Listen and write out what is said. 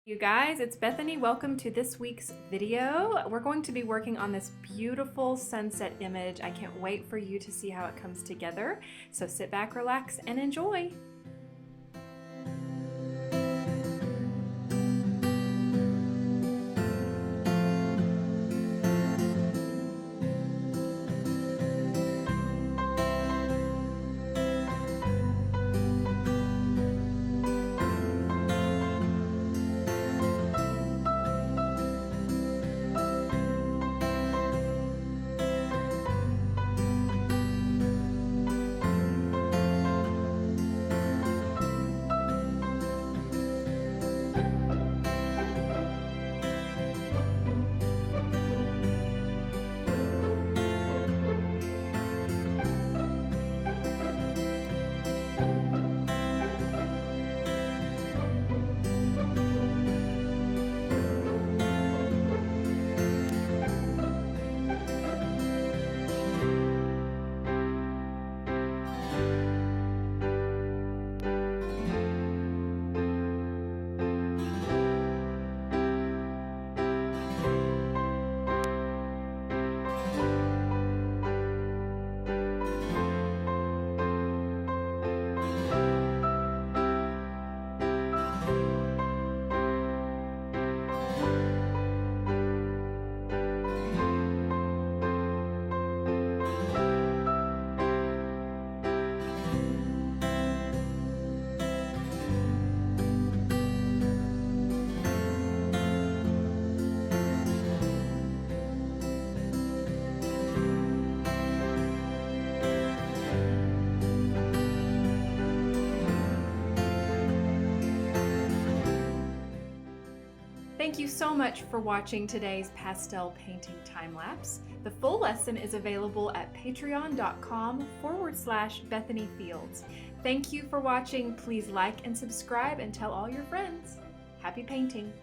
You guys, it's Bethany. Welcome to this week's video. We're going to be working on this beautiful sunset image. I can't wait for you to see how it comes together. So sit back, relax, and enjoy. Thank you so much for watching today's pastel painting time-lapse. The full lesson is available at patreon.com/Bethany Fields. Thank you for watching. Please like and subscribe and tell all your friends. Happy painting!